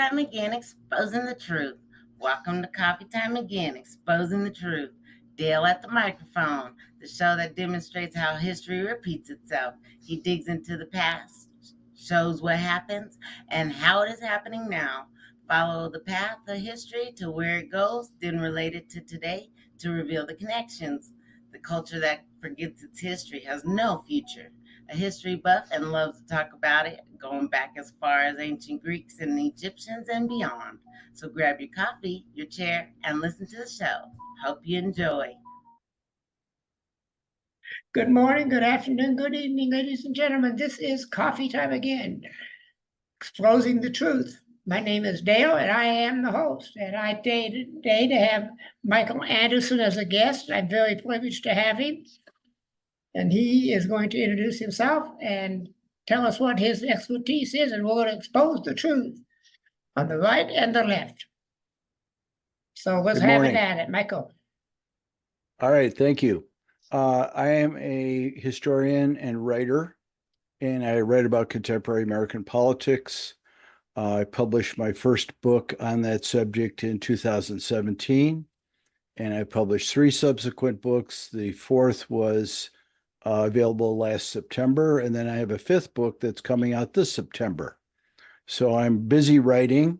Time Again, exposing the truth. Welcome to Coffee Time Again, exposing the truth. Dale at the microphone, the show that demonstrates how history repeats itself. He digs into the past, shows what happens, and how it is happening now. Follow the path of history to where it goes, then relate it to today to reveal the connections. The culture that forgets its history has no future. A history buff and loves to talk about it, going back as far as ancient Greeks and Egyptians and beyond. So grab your coffee, your chair, and listen to the show. Hope you enjoy. Good morning, good afternoon, good evening, ladies and gentlemen. This is Coffee Time Again, exposing the truth. My name is Dale, and I am the host. And I today to have Michael Anderson as a guest. I'm very privileged to have him. And he is going to introduce himself and tell us what his expertise is, and we're going to expose the truth on the right and the left. So let's have it at it, Michael. All right, thank you. I am a historian and writer, and I write about contemporary American politics. I published my first book on that subject in 2017, and I published 3 subsequent books. The fourth was available last September, and then I have a 5th book that's coming out this September. So I'm busy writing,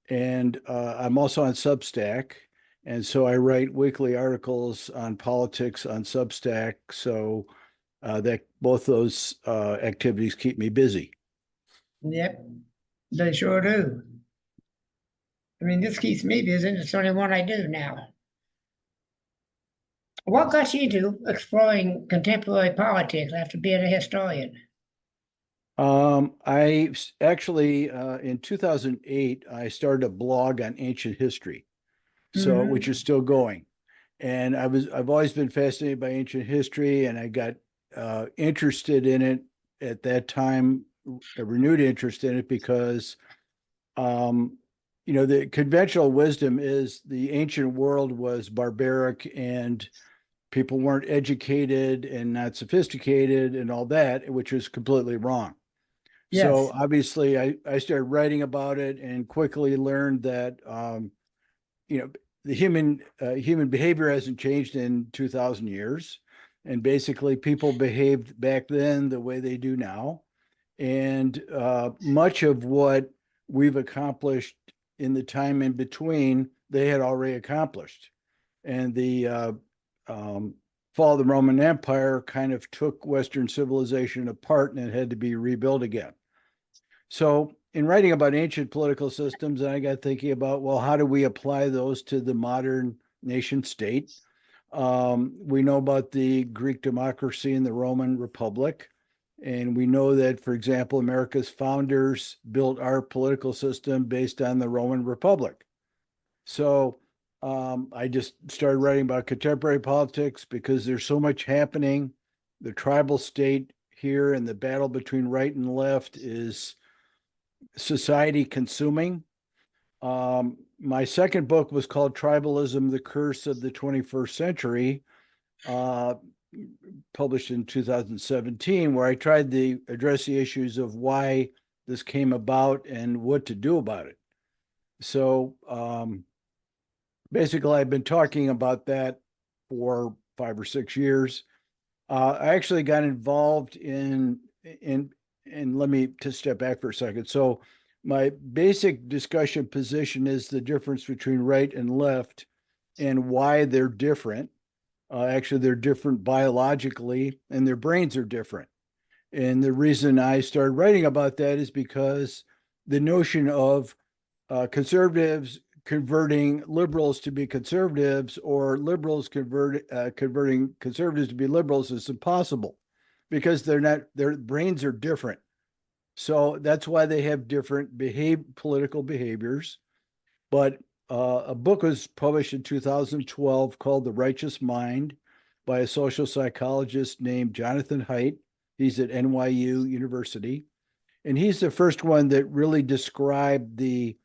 and I'm also on Substack. And so I write weekly articles on politics on Substack. So that both those activities keep me busy. Yep, they sure do. I mean, this keeps me busy. It's the only one I do now. What got you into exploring contemporary politics after being a historian? I actually, in 2008, I started a blog on ancient history. So, which is still going. And I've always been fascinated by ancient history, and I got interested in it at that time, a renewed interest in it because, the conventional wisdom is the ancient world was barbaric and people weren't educated and not sophisticated and all that, which is completely wrong. Yes. So obviously I started writing about it and quickly learned that, the human behavior hasn't changed in 2,000 years. And basically people behaved back then the way they do now. And much of what we've accomplished in the time in between, they had already accomplished. And the fall of the Roman Empire kind of took Western civilization apart, and it had to be rebuilt again. So in writing about ancient political systems, I got thinking about, well, how do we apply those to the modern nation state? We know about the Greek democracy and the Roman Republic. And we know that, for example, America's founders built our political system based on the Roman Republic. So I just started writing about contemporary politics because there's so much happening. The tribal state here and the battle between right and left is society consuming. My second book was called Tribalism, the Curse of the 21st Century, published in 2017, where I tried to address the issues of why this came about and what to do about it. So basically, I've been talking about that for 5 or 6 years. I actually got involved in let me just step back for a second. So my basic discussion position is the difference between right and left and why they're different. Actually, they're different biologically, and their brains are different. And the reason I started writing about that is because the notion of conservatives converting liberals to be conservatives or liberals converting conservatives to be liberals is impossible because their brains are different. So that's why they have different political behaviors. But a book was published in 2012 called The Righteous Mind by a social psychologist named Jonathan Haidt. He's at NYU University. And he's the first one that really described the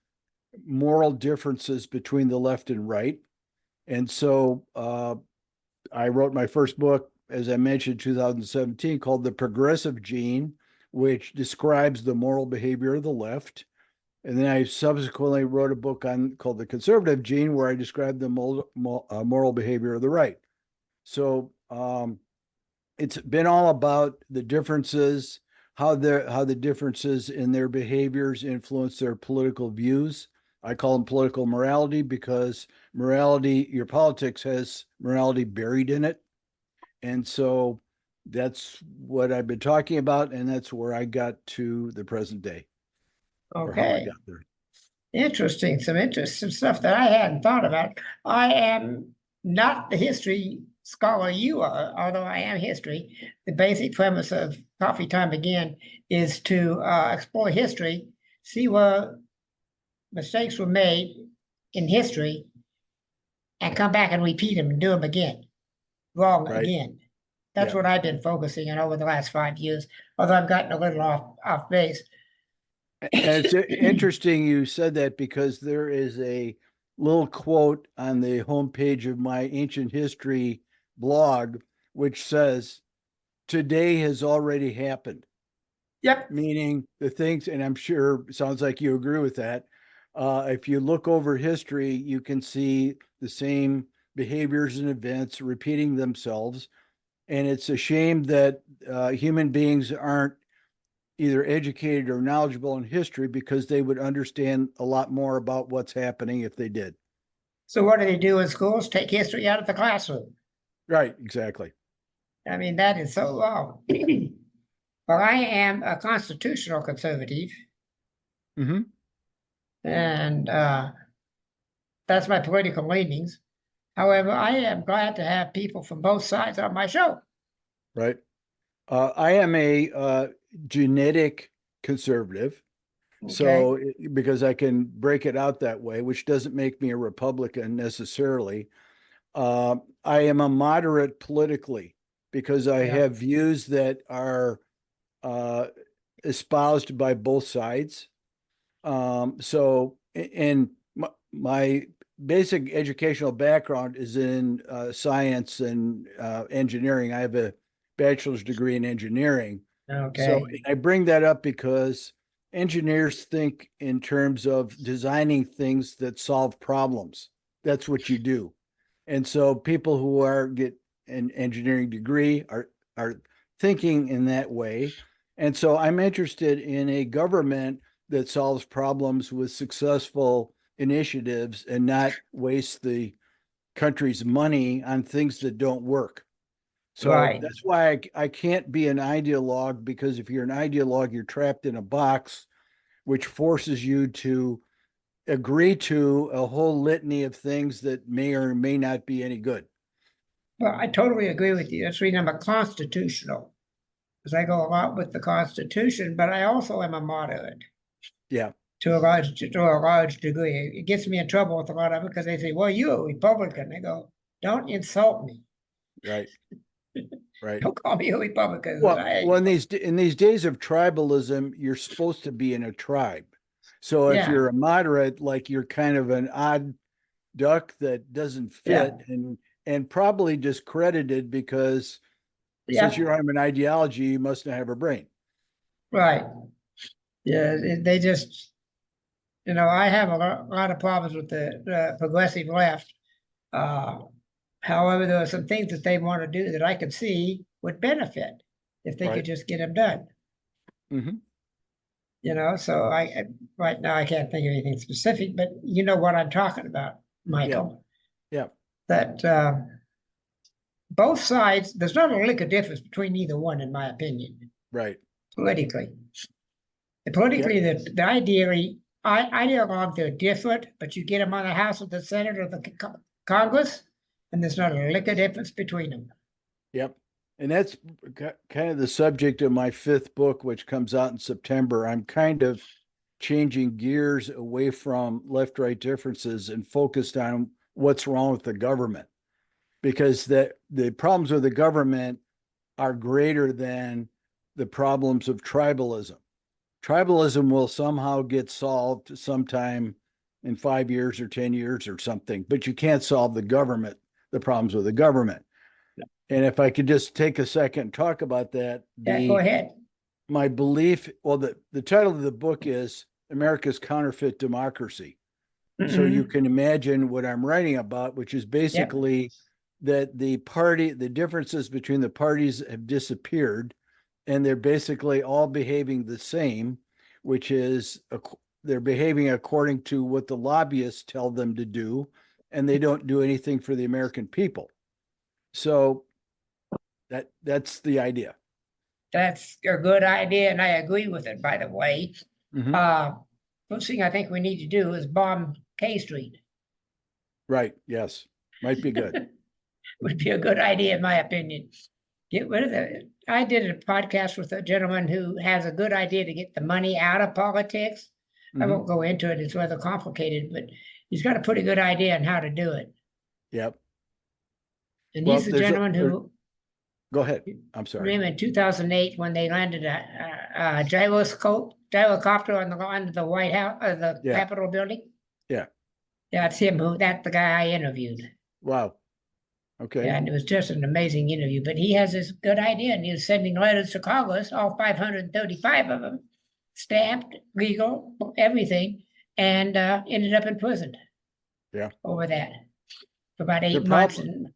moral differences between the left and right. And so I wrote my first book, as I mentioned, 2017, called The Progressive Gene, which describes the moral behavior of the left. And then I subsequently wrote a book called The Conservative Gene, where I described the moral behavior of the right. So it's been all about the differences, how the differences in their behaviors influence their political views. I call them political morality because morality, your politics has morality buried in it. And so that's what I've been talking about, and that's where I got to the present day, or how I Okay. got there. Interesting, some interesting stuff that I hadn't thought about. I am not the history scholar you are, although I am history. The basic premise of Coffee Time Again is to explore history, see where mistakes were made in history, and come back and repeat them and do them again, wrong Right. again. That's Yeah. what I've been focusing on over the last 5 years, although I've gotten a little off base. And it's interesting you said that because there is a little quote on the homepage of my ancient history blog, which says, "Today has already happened," Yep. meaning the things, and I'm sure it sounds like you agree with that. If you look over history, you can see the same behaviors and events repeating themselves. And it's a shame that human beings aren't either educated or knowledgeable in history, because they would understand a lot more about what's happening if they did. So what do they do in schools? Take history out of the classroom. Right, exactly. I mean, that is so wrong. Well, I am a constitutional conservative, Mm-hmm. and that's my political leanings. However, I am glad to have people from both sides on my show. Right. I am a genetic conservative. Okay. So, because I can break it out that way, which doesn't make me a Republican necessarily. I am a moderate politically because I Yeah. have views that are espoused by both sides. So, and my basic educational background is in science and engineering. I have a bachelor's degree in engineering. Okay. So I bring that up because engineers think in terms of designing things that solve problems. That's what you do. And so people who get an engineering degree are thinking in that way. And so I'm interested in a government that solves problems with successful initiatives and not waste the country's money on things that don't work. So Right. that's why I can't be an ideologue, because if you're an ideologue, you're trapped in a box, which forces you to agree to a whole litany of things that may or may not be any good. Well, I totally agree with you. That's the reason I'm a constitutional, because I go a lot with the Constitution, but I also am a moderate. Yeah. To a large degree. It gets me in trouble with a lot of it because they say, "Well, you're a Republican." I go, "Don't insult me. Right. Right. Don't call me a Republican." Well, in these days of tribalism, you're supposed to be in a tribe. So if Yeah. you're a moderate, like, you're kind of an odd duck that doesn't fit, and probably discredited because since you don't have an ideology, you must not have a brain. Right. Yeah, they just, I have a lot of problems with the progressive left. However, there are some things that they want to do that I could see would benefit if they Right. could just get them done. Mhm. So right now I can't think of anything specific, but you know what I'm talking about, Michael. Yeah. That both sides, there's not a lick of difference between either one, in my opinion, Right. politically. Politically, the ideologues are different, but you get them on the House or the Senate or the Congress, and there's not a lick of difference between them. Yep. And that's kind of the subject of my 5th book, which comes out in September. I'm kind of changing gears away from left-right differences and focused on what's wrong with the government, because the problems with the government are greater than the problems of tribalism. Tribalism will somehow get solved sometime in 5 years or 10 years or something, but you can't solve the problems with the government. And if I could just take a second and talk about that. Go ahead. My belief, well, the title of the book is America's counterfeit democracy. So you Mhm. can imagine what I'm writing about, which is basically that the differences between the parties have disappeared, and they're basically all behaving the same, which is they're behaving according to what the lobbyists tell them to do, and they don't do anything for the American people. So that's the idea. That's a good idea, and I agree with it, by the way. Mhm. First thing I think we need to do is bomb K Street. Right. Yes. Might be good. Would be a good idea, in my opinion. Get rid of the. I did a podcast with a gentleman who has a good idea to get the money out of politics. I Mhm. won't go into it, it's rather complicated, but he's got a pretty good idea on how to do it. Yep. And Well, he's the gentleman who, go ahead. I'm sorry. remember in 2008 when they landed a gyrocopter on the White House, the Yeah. Capitol building? Yeah. Yeah, that's the guy I interviewed. Wow. Okay. Yeah, and it was just an amazing interview. But he has this good idea, and he was sending letters to Congress, all 535 of them, stamped, legal, everything, and ended up in prison. Yeah. Over that for about 8 The months. problem-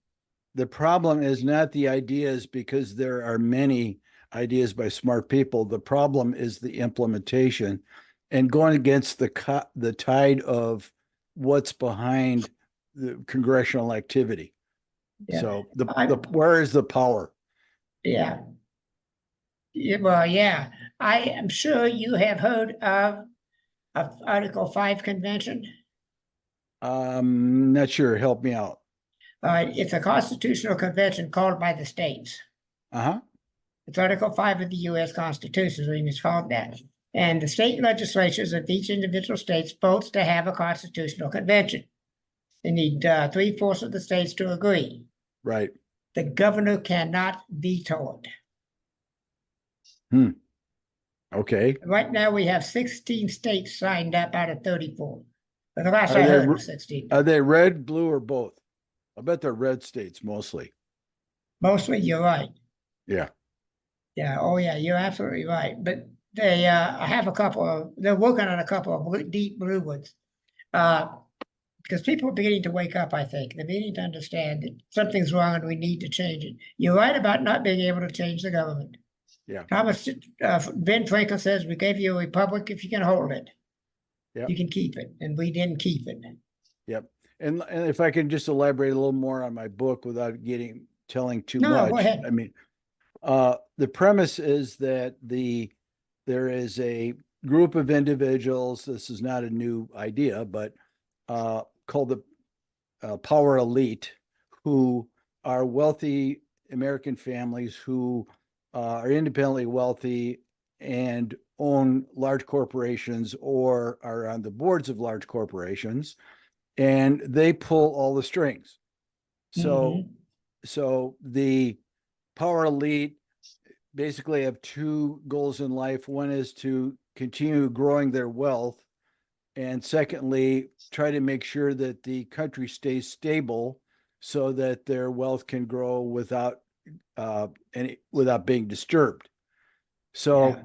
The problem is not the ideas, because there are many ideas by smart people. The problem is the implementation and going against the tide of what's behind the congressional activity. Yeah. So where is the power? Yeah. Well, yeah. I am sure you have heard of Article 5 convention. Not sure. Help me out. It's a constitutional convention called by the states. Uh-huh. It's Article 5 of the US Constitution, so it's called that. And the state legislatures of each individual states votes to have a constitutional convention. They need 3/4 of the states to agree. Right. The governor cannot veto Hmm. Okay. it. Right now, we have 16 states signed up out of 34. But the last Are I they heard re- was 16. Are they red, blue, or both? I bet they're red states mostly. Mostly, you're right. Yeah. Yeah. Oh, yeah. You're absolutely right. But they have a couple of. They're working on a couple of deep blue ones. Because people are beginning to wake up, I think. They're beginning to understand that something's wrong and we need to change it. You're right about not being able to change the government. Yeah. Ben Franklin says, we gave you a republic if you can hold it. Yep. You can keep it. And we didn't keep it. Yep. And if I can just elaborate a little more on my book without telling too No, much. go ahead. I mean, the premise is that there is a group of individuals. This is not a new idea, but called the power elite, who are wealthy American families who are independently wealthy and own large corporations or are on the boards of large corporations, and they pull all the strings. So, Mhm. so the power elite basically have two goals in life. One is to continue growing their wealth, and secondly, try to make sure that the country stays stable so that their wealth can grow without being disturbed. So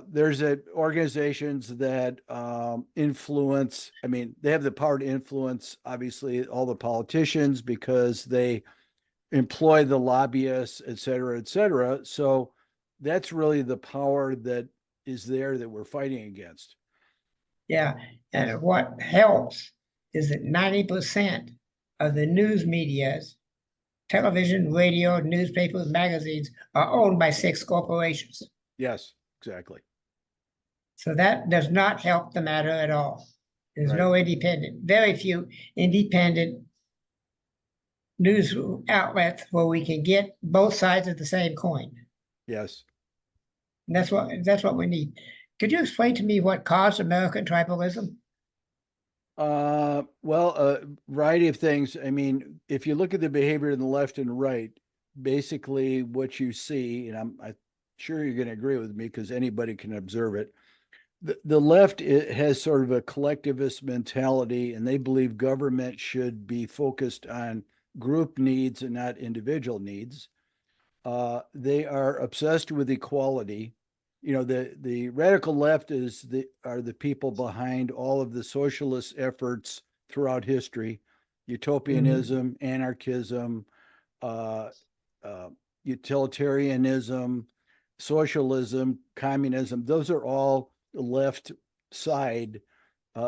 there's organizations that influence. I mean, they have the power to influence, obviously, all the politicians because they employ the lobbyists, et cetera, et cetera. So that's really the power that is there that we're fighting against. Yeah. And what helps is that 90% of the news medias, television, radio, newspapers, magazines are owned by 6 corporations. Yes, exactly. So that does not help the matter at all. There's Right. no independent, very few independent news outlets where we can get both sides of the same coin. Yes. And that's what we need. Could you explain to me what caused American tribalism? Well, a variety of things. I mean, if you look at the behavior in the left and right, basically what you see, and I'm sure you're going to agree with me because anybody can observe it. The left has sort of a collectivist mentality, and they believe government should be focused on group needs and not individual needs. They are obsessed with equality. the radical left are the people behind all of the socialist efforts throughout history, utopianism, anarchism, uh, utilitarianism, socialism, communism. Those are all left side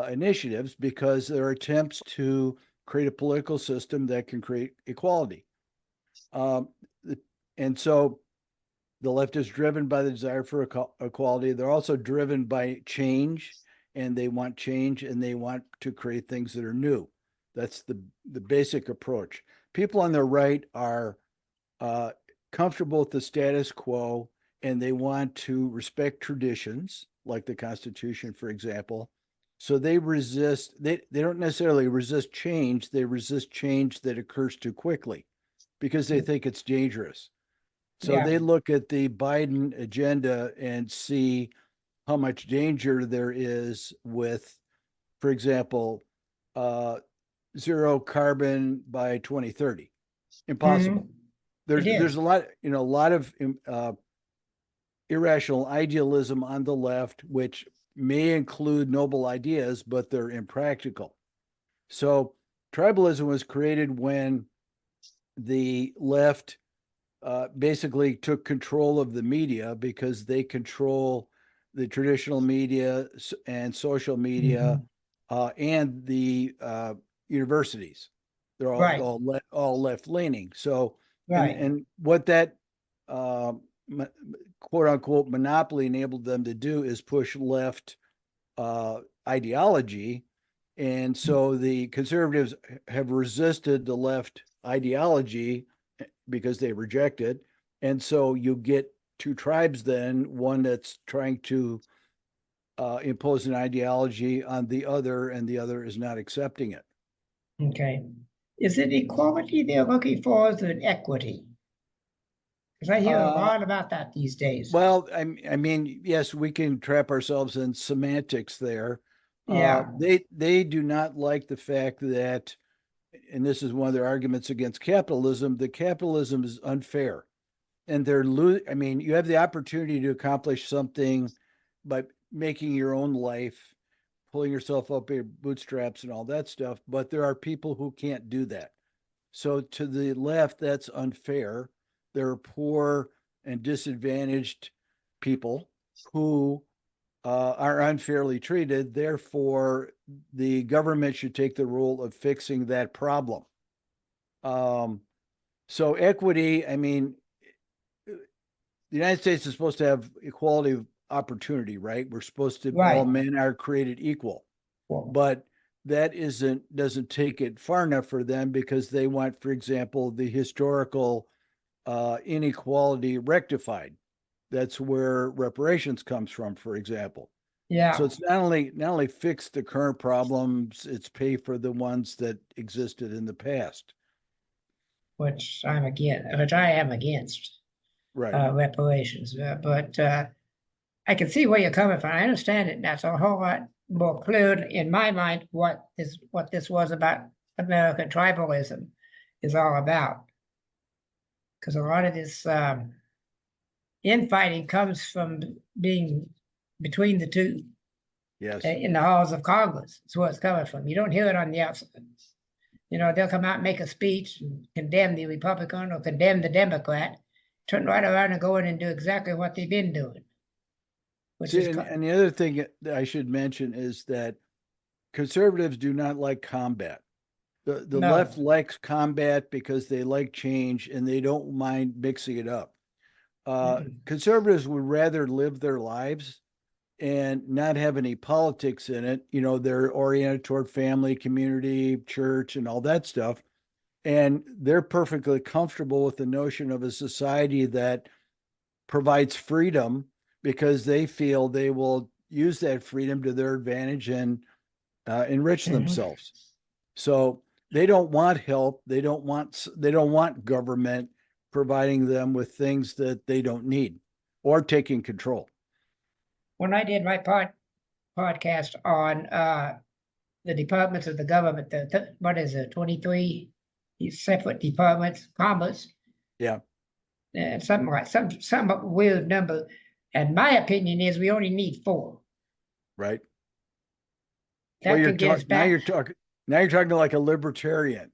initiatives because they're attempts to create a political system that can create equality. And so the left is driven by the desire for equality. They're also driven by change, and they want change, and they want to create things that are new. That's the basic approach. People on the right are comfortable with the status quo, and they want to respect traditions, like the Constitution, for example. So they resist, they don't necessarily resist change, they resist change that occurs too quickly because they think it's dangerous. So Yeah. they look at the Biden agenda and see how much danger there is with, for example, zero carbon by 2030. Impossible. There's a lot of irrational idealism on the left, which may include noble ideas, but they're impractical. So tribalism was created when the left basically took control of the media because they control the traditional media and social media and the universities. They're all left leaning. So, and what that quote unquote monopoly enabled them to do is push left ideology. And so the conservatives have resisted the left ideology because they reject it. And so you get two tribes then, one that's trying to impose an ideology on the other, and the other is not accepting it. Okay. Is it equality they're looking for, or is it equity? Because I hear a lot about that these days. Well, I mean, yes, we can trap ourselves in semantics there. Yeah. They do not like the fact that, and this is one of their arguments against capitalism, that capitalism is unfair. And I mean, you have the opportunity to accomplish something by making your own life, pulling yourself up your bootstraps and all that stuff, but there are people who can't do that. So to the left, that's unfair. There are poor and disadvantaged people who are unfairly treated. Therefore, the government should take the role of fixing that problem. So equity, I mean, the United States is supposed to have equality of opportunity, right? We're supposed to, all men are created equal, but that doesn't take it far enough for them because they want, for example, the historical inequality rectified. That's where reparations comes from, for example. Yeah. So it's not only fix the current problems, it's pay for the ones that existed in the past. Which I am against. Right. Reparations. But I can see where you're coming from. I understand it. That's a whole lot more clear in my mind what this was about American tribalism is all about. Because a lot of this infighting comes from being between the two. Yes. In the halls of Congress. That's where it's coming from. You don't hear it on the outside. They'll come out and make a speech and condemn the Republican or condemn the Democrat, turn right around and go in and do exactly what they've been doing. And the other thing that I should mention is that conservatives do not like combat. The left likes combat because they like change and they don't mind mixing it up. Conservatives would rather live their lives and not have any politics in it. They're oriented toward family, community, church, and all that stuff. And they're perfectly comfortable with the notion of a society that provides freedom because they feel they will use that freedom to their advantage and enrich themselves. So they don't want help. They don't want government providing them with things that they don't need or taking control. When I did my podcast on the departments of the government, what is it, 23 separate departments, commerce? Yeah. And something like some weird number. And my opinion is we only need 4. Right. That Well, could get us now back. you're talking like a libertarian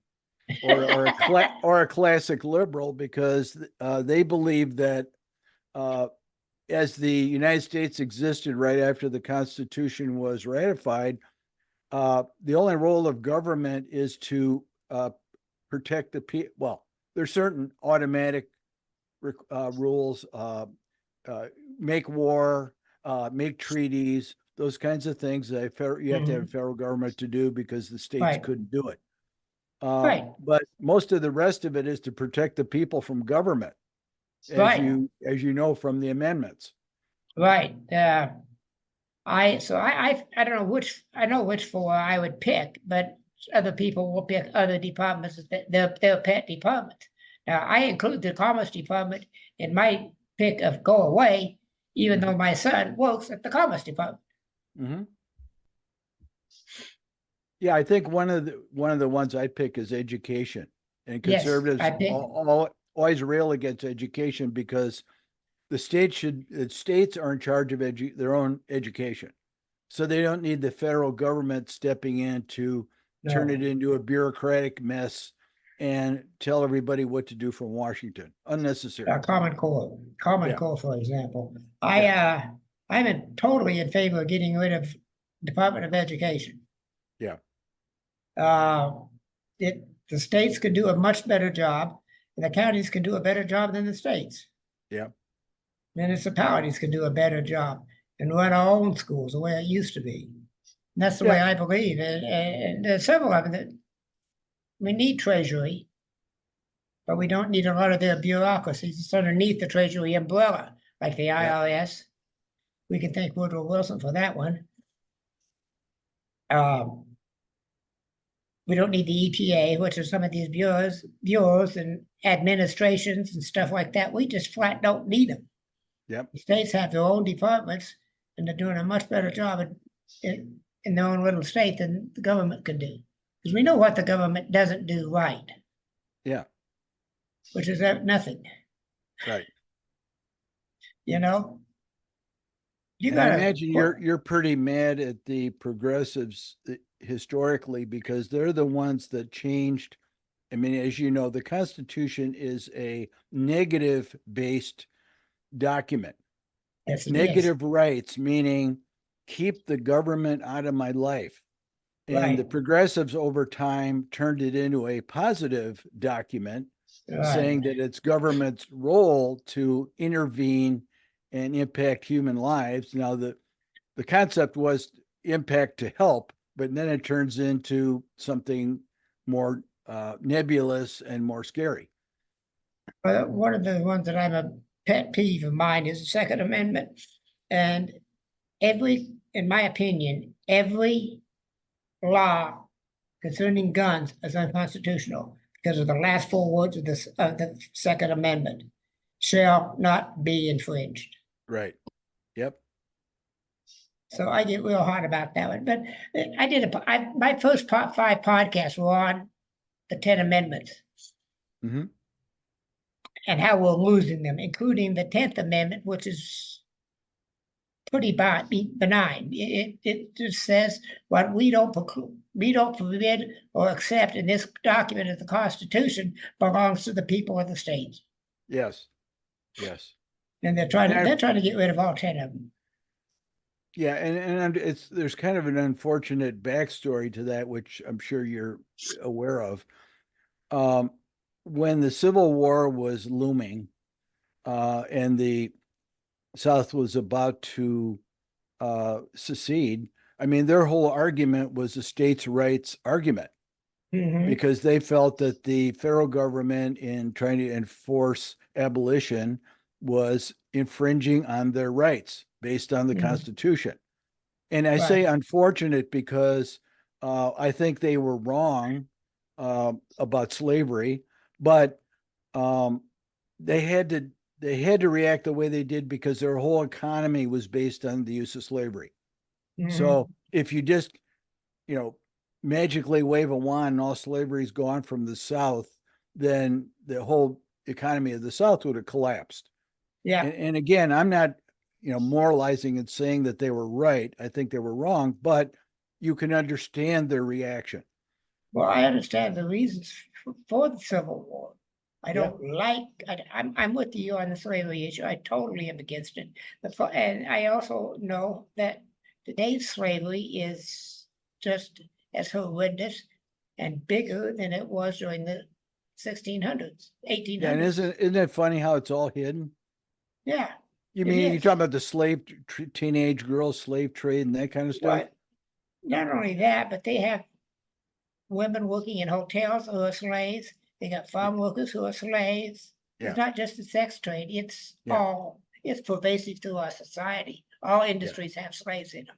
or a classic liberal, because they believe that as the United States existed right after the Constitution was ratified, the only role of government is to protect the people. Well, there's certain automatic rules, make war, make treaties, those kinds of things that you have to have a federal government to do because the states Right. couldn't do it. Right. But most of the rest of it is to protect the people from government, Right. as you know from the amendments. Right. I don't know I know which 4 I would pick, but other people will pick other departments that their pet departments. Now I include the Commerce Department in my pick of go away, even though my son works at the Commerce Department. Mm-hmm. Yeah, I think one of the ones I'd pick is education, and Yes, conservatives I pick. always rail against education because the states are in charge of their own education, so they don't need the federal government stepping in to turn No. it into a bureaucratic mess and tell everybody what to do from Washington. Unnecessary. Common Core, Yeah. for example. I'm totally in favor of getting rid of Department of Education. Yeah. The states could do a much better job, and the counties can do a better job than the states. Yeah. Municipalities can do a better job and run our own schools the way it used to be. And that's the way Yeah. I believe. And there's several of them that we need Treasury, but we don't need a lot of their bureaucracies. It's underneath the Treasury umbrella, like the IRS. We can thank Woodrow Wilson for that one. We don't need the EPA, which are some of these bureaus and administrations and stuff like that. We just flat don't need them. Yep. The states have their own departments, and they're doing a much better job in their own little state than the government could do. Because we know what the government doesn't do right. Yeah. Which is nothing. Right. You know? I imagine you're pretty mad at the progressives historically, because they're the ones that changed. I mean, as you know, the Constitution is a negative based document. Yes, it Negative rights, meaning keep the government out of my life. And the progressives over time turned it into a positive document, saying that it's government's role to intervene and impact human lives. Now, the concept was impact to help, but then it turns into something more nebulous and more scary. Well, one of the ones that I'm a pet peeve of mine is the Second Amendment. And in my opinion, every law concerning guns is unconstitutional because of the last 4 words of the Second Amendment: shall not be infringed. Right. Yep. So I get real hot about that one. But my first 5 podcasts were on the 10 amendments. Mm-hmm. And how we're losing them, including the 10th Amendment, which is pretty benign. It just says what we don't forbid or accept in this document of the Constitution belongs to the people of the states. Yes. Yes. And they're trying to get rid of all 10 of them. Yeah, and there's kind of an unfortunate backstory to that, which I'm sure you're aware of. When the Civil War was looming, and the South was about to secede, I mean, their whole argument was a states' rights argument, because they felt that the federal government, in trying to enforce abolition, was infringing on their rights based on the Constitution. And I say unfortunate because I think they were wrong about slavery, but they had to react the way they did because their whole economy was based on the use of slavery. So if you just, magically wave a wand and all slavery is gone from the South, then the whole economy of the South would have collapsed. Yeah. And again, I'm not, moralizing and saying that they were right. I think they were wrong, but you can understand their reaction. Well, I understand the reasons for the Civil War. I Yeah. don't like, I'm with you on the slavery issue. I totally am against it. And I also know that today's slavery is just as horrendous and bigger than it was during the 1600s, Yeah, and 1800s. isn't it funny how it's all hidden? Yeah, You it mean you're is. talking about the teenage girls slave trade and that kind of stuff? But not only that, but they have women working in hotels who are slaves. They got farm workers who are slaves. Yeah. It's not just the sex trade. It's Yeah. it's pervasive through our society. All industries have slaves in them.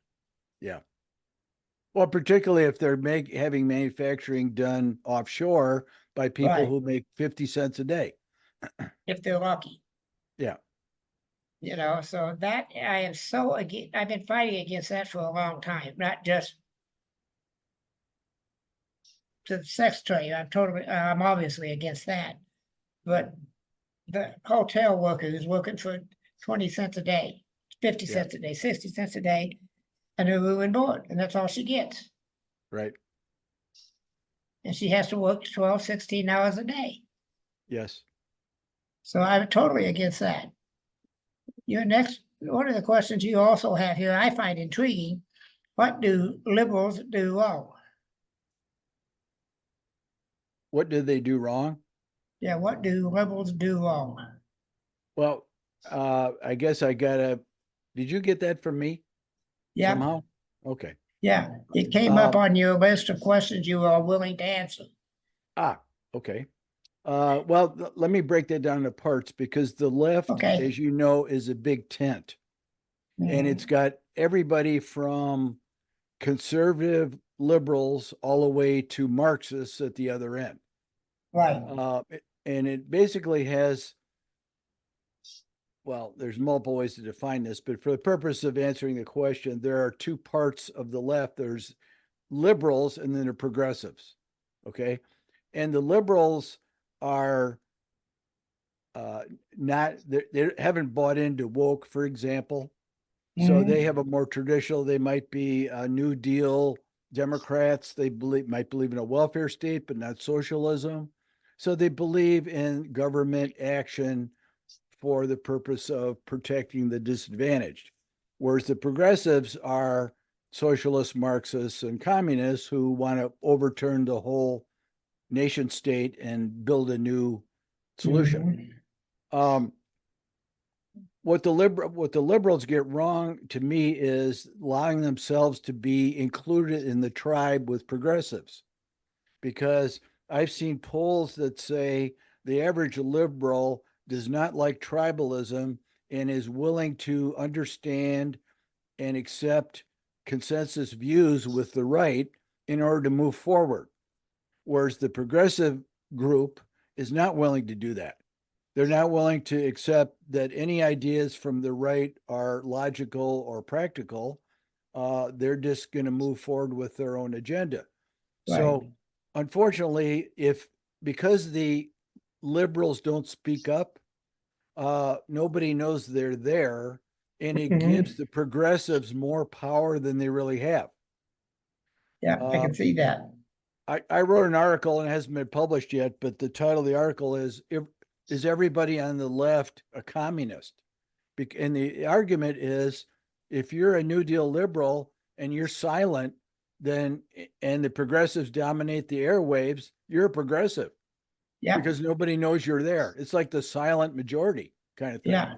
Yeah. Well, particularly if they're having manufacturing done offshore by people Right. who make 50 cents a day. If they're lucky. Yeah. So that I am so against. I've been fighting against that for a long time, not just to the sex trade. I'm obviously against that. But the hotel worker who's working for 20 cents a day, 50 Yeah. cents a day, 60 cents a day, and a room and board, and that's all she gets. Right. And she has to work 12, 16 hours a day. Yes. So I'm totally against that. One of the questions you also have here, I find intriguing. What do liberals do wrong? What did they do wrong? Yeah, what do liberals do wrong? Well, I guess did you get that from me Yeah, somehow? Okay. yeah. It came up on your list of questions you are willing to answer. Okay. Well, let me break that down into parts because the left, Okay. as you know, is a big tent. And it's got everybody from conservative liberals all the way to Marxists at the other end. Right. And it basically has, well, there's multiple ways to define this, but for the purpose of answering the question, there are two parts of the left. There's liberals and then there are progressives. Okay. And the liberals are they haven't bought into woke, for example. So they have a more traditional, they might be New Deal Democrats. They might believe in a welfare state, but not socialism. So they believe in government action for the purpose of protecting the disadvantaged. Whereas the progressives are socialists, Marxists, and communists who want to overturn the whole nation state and build a new solution. What the liberals get wrong to me is allowing themselves to be included in the tribe with progressives, because I've seen polls that say the average liberal does not like tribalism and is willing to understand and accept consensus views with the right in order to move forward. Whereas the progressive group is not willing to do that. They're not willing to accept that any ideas from the right are logical or practical. They're just going to move forward with their own agenda. Right. So, unfortunately, because the liberals don't speak up, nobody knows they're there, and it gives the progressives more power than they really have. Yeah, I can see that. I wrote an article and it hasn't been published yet, but the title of the article is everybody on the left a communist? And the argument is, if you're a New Deal liberal and you're silent, and the progressives dominate the airwaves, you're a progressive. Yeah. Because nobody knows you're there. It's like the silent majority kind of thing. Yeah.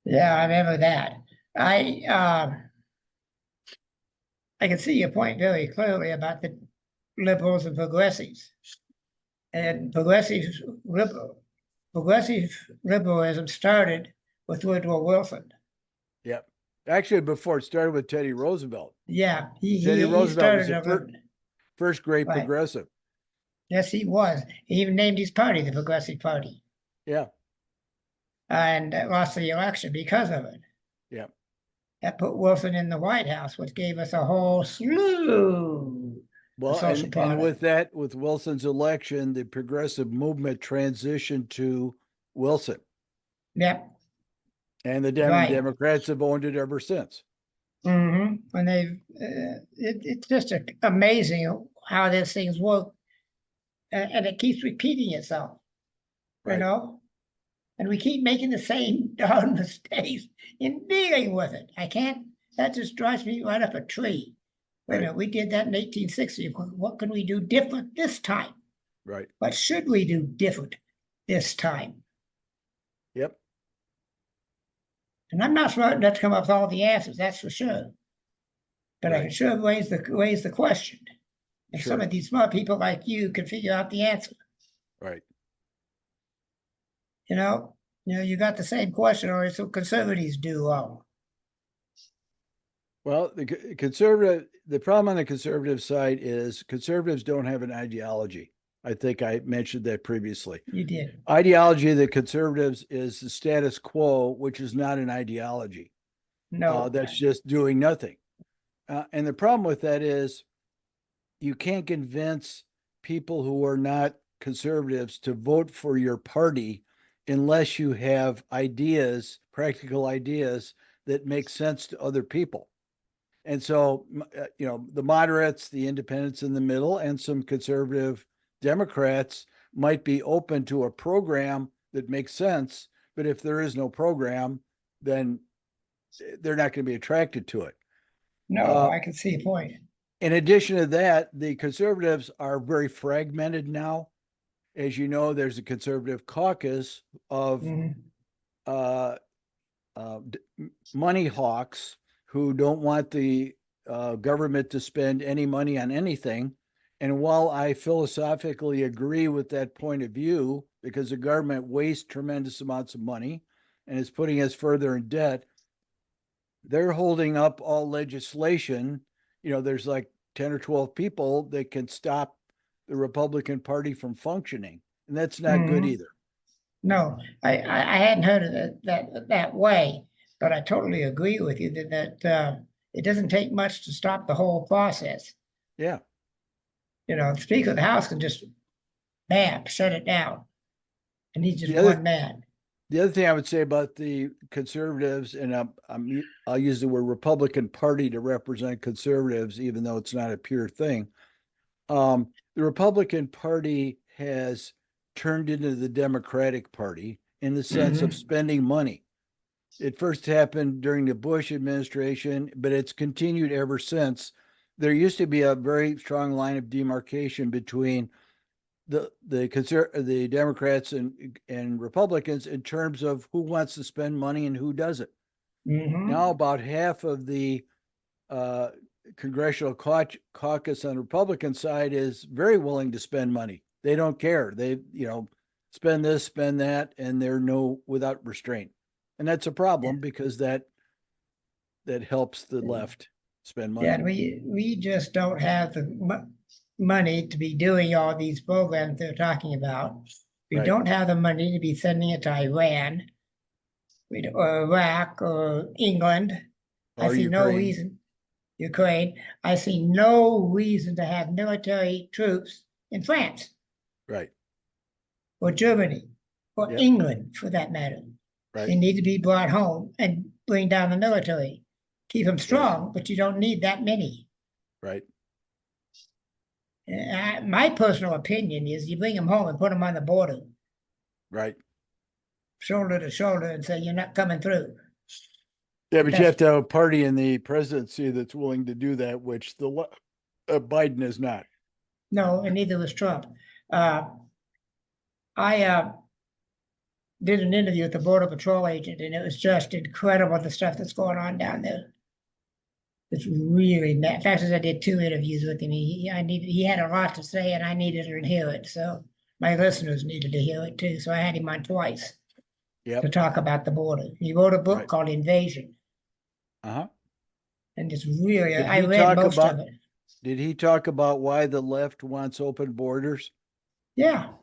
Yeah, I remember that. I can see your point very clearly about the liberals and progressives. And progressive liberalism started with Woodrow Wilson. Yep. Actually, before it started with Teddy Roosevelt. Yeah, Teddy Roosevelt was the first great Right. progressive. Yes, he was. He even named his party the Progressive Party. Yeah. And lost the election because of it. Yeah. That put Wilson in the White House, which gave us a whole slew. Well, and with Wilson's election, the progressive movement transitioned to Wilson. Yep. And the Right. Democrats have owned it ever since. And they've, it's just amazing how these things work. And it keeps repeating itself, you Right. know? And we keep making the same darn mistakes in dealing with it. That just drives me right up a tree. Wait a Right. minute, we did that in 1860. What can we do different this time? Right. What should we do different this time? Yep. And I'm not smart enough to come up with all the answers, that's for sure. But I Right. can sure raise the question. And some Sure. of these smart people like you can figure out the answer. Right. You know, you got the same question, or so conservatives do wrong. Well, the problem on the conservative side is conservatives don't have an ideology. I think I mentioned that previously. You did. Ideology of the conservatives is the status quo, which is not an ideology. No. That's just doing nothing. And the problem with that is you can't convince people who are not conservatives to vote for your party unless you have ideas, practical ideas that make sense to other people. And so, the moderates, the independents in the middle, and some conservative Democrats might be open to a program that makes sense. But if there is no program, then they're not going to be attracted to it. No, I can see your point. In addition to that, the conservatives are very fragmented now. As you know, there's a conservative caucus of money hawks who don't want the government to spend any money on anything. And while I philosophically agree with that point of view, because the government wastes tremendous amounts of money and is putting us further in debt, they're holding up all legislation. There's like 10 or 12 people that can stop the Republican Party from functioning. And that's not good either. No, I hadn't heard of it that way, but I totally agree with you that it doesn't take much to stop the whole process. Yeah. The Speaker of the House can just, bam, shut it down. And he's just The other- one man. The other thing I would say about the conservatives, and I'll use the word Republican Party to represent conservatives, even though it's not a pure thing. The Republican Party has turned into the Democratic Party in the sense of spending money. It first happened during the Bush administration, but it's continued ever since. There used to be a very strong line of demarcation between the Democrats and Republicans in terms of who wants to spend money and who doesn't. Now about half of the congressional caucus on the Republican side is very willing to spend money. They don't care. They, spend this, spend that, and they're without restraint. And that's a problem because that helps the left spend money. Yeah, and we just don't have the money to be doing all these programs they're talking about. We Right. don't have the money to be sending it to Iran, or Iraq, or England. I Or see no Ukraine. reason. Ukraine. I see no reason to have military troops in France Right. or Germany or Yep. England, for that matter. Right. They need to be brought home and bring down the military. Keep them strong, but you don't need that many. Right. My personal opinion is you bring them home and put them on the border, Right. shoulder to shoulder, and say, you're not coming through. Yeah, but you That's- have to have a party in the presidency that's willing to do that, which Biden is not. No, and neither was Trump. I did an interview with the Border Patrol agent, and it was just incredible the stuff that's going on down there. It's really in fact, as I did 2 interviews with him. He had a lot to say, and I needed to hear it. So my listeners needed to hear it too. So I had him on twice to Yep. talk about the border. He wrote a book Right. called Invasion, Uh-huh. and it's really Did I he read talk most about- of it. Did he talk about why the left wants open borders? Yeah,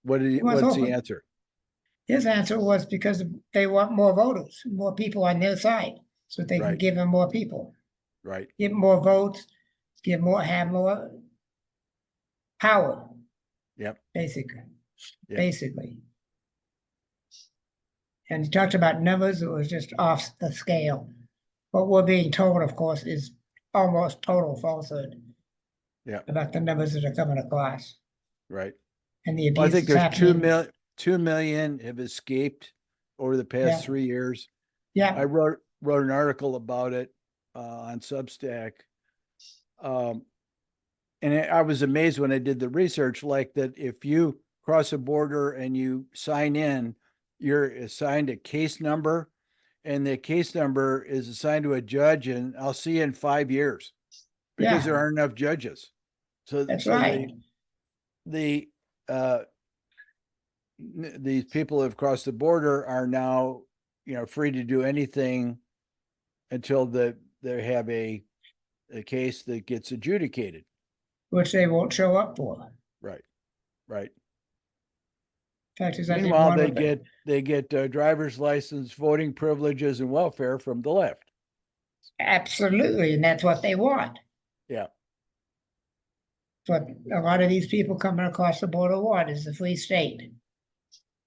What's wants the open. answer? his answer was because they want more voters, more people on their side, so they can Right. give them more people, Right. give more votes, have more power. Yep. Basically, Yep. basically. And he talked about numbers that was just off the scale. What we're being told, of course, is almost total falsehood. Yeah. About the numbers that are coming across Right. and the Well, I abuse think that's there's happening. 2 million have escaped over the past Yeah. 3 years. Yeah, I wrote an article about it on Substack. And I was amazed when I did the research, like that if you cross a border and you sign in, you're assigned a case number, and the case number is assigned to a judge, and I'll see you in 5 years because yeah, there aren't enough judges. So, that's so right. the these people who have crossed the border are now, free to do anything until they have a case that gets adjudicated. Which they won't show up for. Right. Right. Fact is, I did Meanwhile, one with it. they get driver's license, voting privileges, and welfare from the left. Absolutely, and that's what they want. Yeah. But a lot of these people coming across the border want is the free state.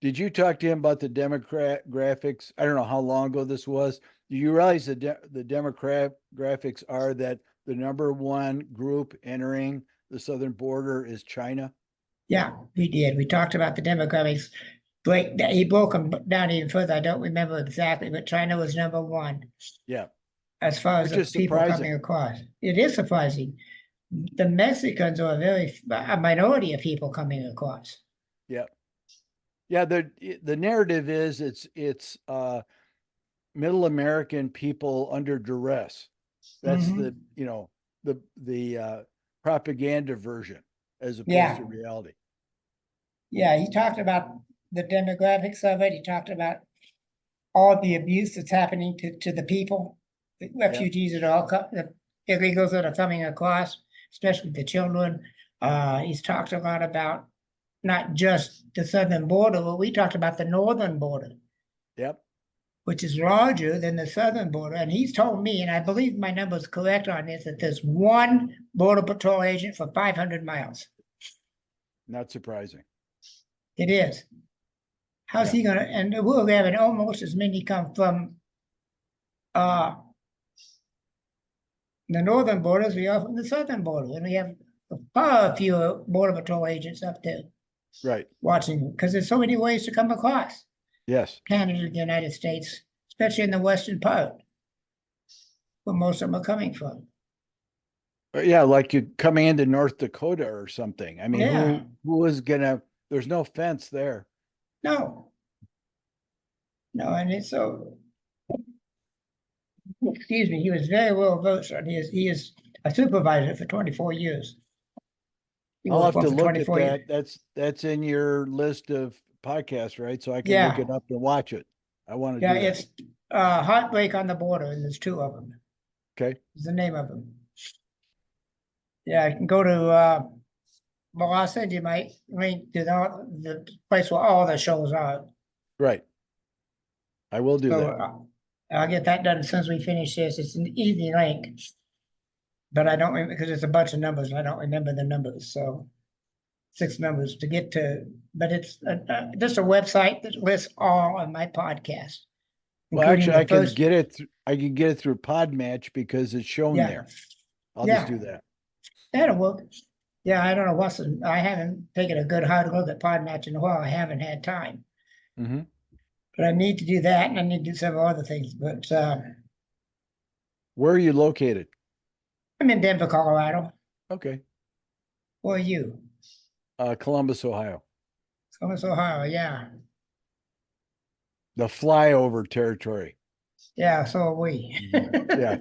Did you talk to him about the demographics? I don't know how long ago this was. Do you realize the demographics are that the number one group entering the southern border is China? Yeah, we did. We talked about the demographics. He broke them down even further. I don't remember exactly, but China was number one Yeah. as far as Which the is people surprising. coming across. It is surprising. The Mexicans are a minority of people coming across. Yeah. Yeah, the narrative is it's middle American people under duress. That's Mhm. the propaganda version as opposed Yeah. to reality. Yeah, he talked about the demographics of it. He talked about all the abuse that's happening to the people, the refugees that are the illegals that are coming across, especially the children. He's talked a lot about not just the southern border, but we talked about the northern border, Yep. which is larger than the southern border. And he's told me, and I believe my number's correct on this, that there's one border patrol agent for 500 miles. Not surprising. It is. How's he gonna? And we're having almost as many come from the northern border as we are from the southern border, and we have far fewer border patrol agents up there Right. watching because there's so many ways to come across Yes. Canada, the United States, especially in the western part, where most of them are coming from. Yeah, like you coming into North Dakota or something. I mean, Yeah. who is gonna? There's no fence there. No, and it's so. Excuse me. He was very well versed on his. He is a supervisor for 24 years. He I'll worked have for to him for look at 24 years. that. That's in your list of podcasts, right? So I can look it up and watch it. I want to Yeah, do that. it's Heartbreak on the Border, and there's two of them. Okay. Is the name of them. Yeah, you can go to well, I'll send you my link to the place where all the shows are. Right. I will do So that. I'll get that done as soon as we finish this. It's an easy link. But I don't remember because it's a bunch of numbers and I don't remember the numbers. So 6 numbers to get to, but it's just a website that lists all of my podcasts. Well, including actually, the I can first- get it. I can get it through Podmatch because it's shown Yeah. there. I'll Yeah. just do that. That'll work. Yeah, I don't know I haven't taken a good hard look at Podmatch in a while. I haven't had time. Mm-hmm. But I need to do that and I need to do several other things. But Where are you located? I'm in Denver, Colorado. Okay. Where are you? Columbus, Ohio. Columbus, Ohio, yeah. The flyover territory. Yeah, so are we. Yeah.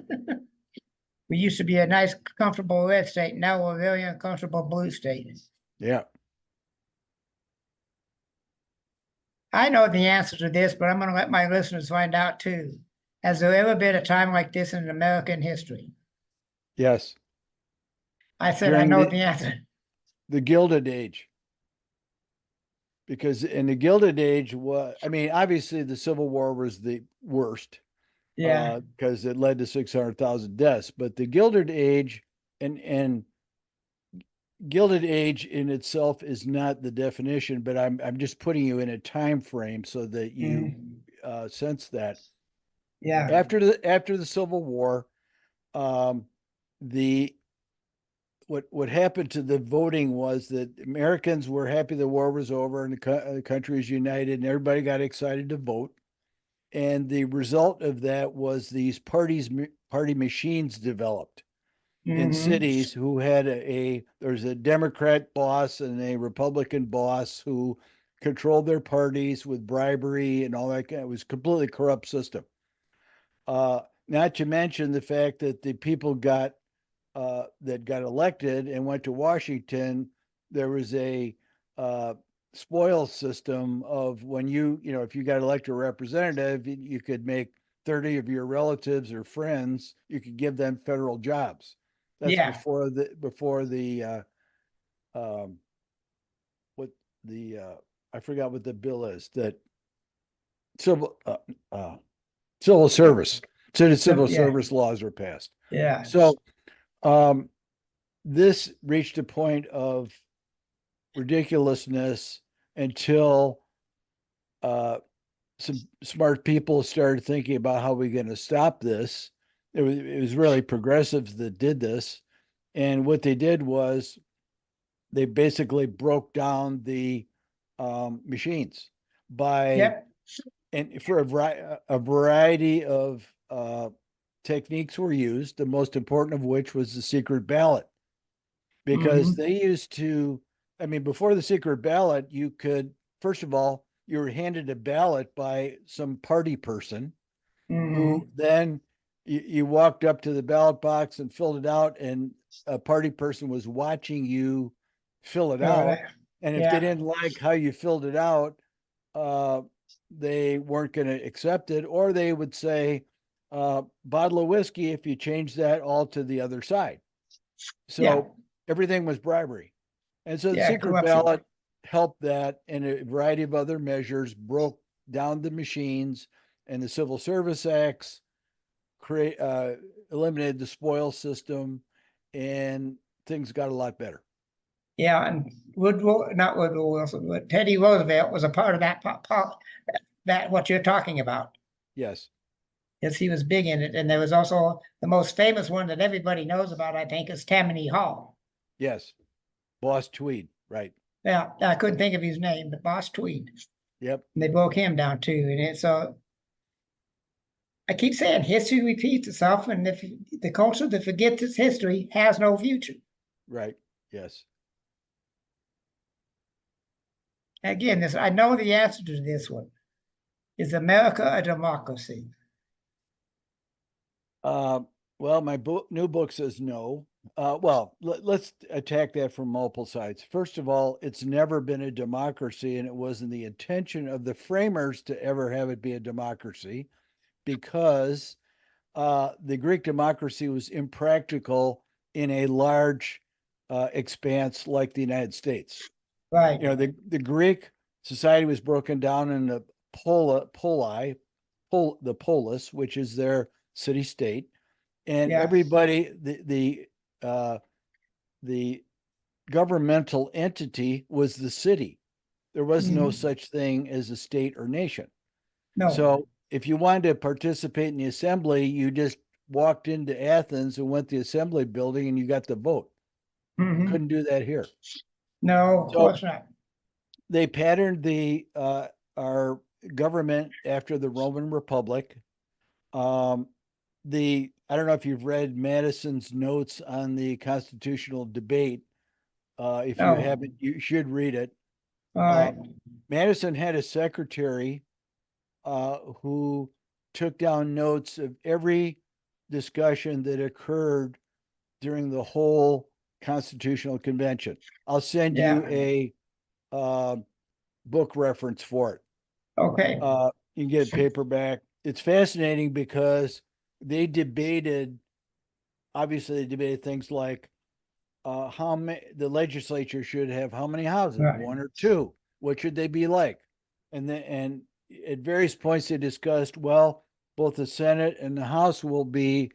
We used to be a nice, comfortable red state. Now we're a very uncomfortable blue state. Yeah. I know the answer to this, but I'm going to let my listeners find out too. Has there ever been a time like this in American history? Yes. I said, I During know the answer. The Gilded Age. Because in the Gilded Age, obviously the Civil War was the worst. Yeah. Because it led to 600,000 deaths. But the Gilded Age and Gilded Age in itself is not the definition, but I'm just putting you in a time frame so that you since that. Yeah. After the Civil War, the what happened to the voting was that Americans were happy the war was over and the country was united and everybody got excited to vote. And the result of that was these party machines developed in Mhm. cities who had there's a Democrat boss and a Republican boss who controlled their parties with bribery and all that. It was a completely corrupt system. Not to mention the fact that the people that got elected and went to Washington, there was a spoil system of when if you got elected a representative, you could make 30 of your relatives or friends, you could give them federal jobs. That's Yeah. before the what the I forgot what the bill is that civil civil service. So the civil Yeah. service laws were passed. Yeah. So this reached a point of ridiculousness until some smart people started thinking about how we're going to stop this. It was really progressives that did this. And what they did was they basically broke down the machines by Yep. and for a variety of techniques were used, the most important of which was the secret ballot. Because Mhm. they used to, I mean, before the secret ballot, you could, first of all, you were handed a ballot by some party person who Mhm. then you walked up to the ballot box and filled it out, and a party person was watching you fill it out. And if they Yeah. didn't like how you filled it out, they weren't going to accept it, or they would say, bottle of whiskey if you change that all to the other side. Yeah. So everything was bribery. And so the Yeah. secret Corruption. ballot helped that, and a variety of other measures broke down the machines, and the Civil Service Acts eliminated the spoil system, and things got a lot better. Yeah. And not Woodrow Wilson, but Teddy Roosevelt was a part of that what you're talking about. Yes. Yes, he was big in it. And there was also the most famous one that everybody knows about, I think, is Tammany Hall. Yes. Boss Tweed. Right. Yeah, I couldn't think of his name, but Boss Tweed. Yep. And they broke him down too. And so I keep saying history repeats itself, and if the culture that forgets its history has no future. Right. Yes. Again, I know the answer to this one. Is America a democracy? Well, my new book says no. Well, let's attack that from multiple sides. First of all, it's never been a democracy, and it wasn't the intention of the framers to ever have it be a democracy, because the Greek democracy was impractical in a large expanse like the United States. Right. The Greek society was broken down in the the polis, which is their city state, and Yeah. everybody, the governmental entity was the city. There was no such thing as a state or nation. No. So if you wanted to participate in the assembly, you just walked into Athens and went to the assembly building and you got the vote. Mhm. Couldn't do that here. No, of So course not. they patterned our government after the Roman Republic. I don't know if you've read Madison's notes on the constitutional debate. If you No. haven't, you should read it. All right. Madison had a secretary who took down notes of every discussion that occurred during the whole constitutional convention. I'll send you a book reference for it. Okay. You can get a paperback. It's fascinating because they debated, obviously they debated things like how many the legislature should have, how many houses, Right. 1 or 2, what should they be like? And at various points they discussed, well, both the Senate and the House will be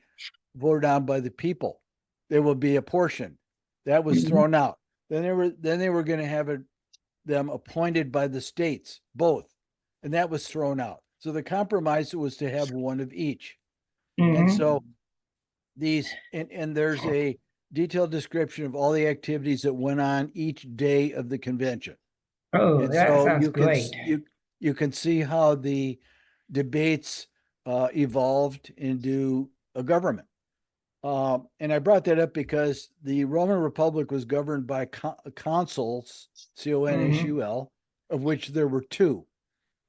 voted on by the people. They will be apportioned. That was thrown out. Then they were going to have them appointed by the states, both, and that was thrown out. So the compromise was to have one of each. And Mhm. so and there's a detailed description of all the activities that went on each day of the convention. Oh, And that so sounds you can great. you can see how the debates evolved into a government. And I brought that up because the Roman Republic was governed by consuls, consul, of which there were two,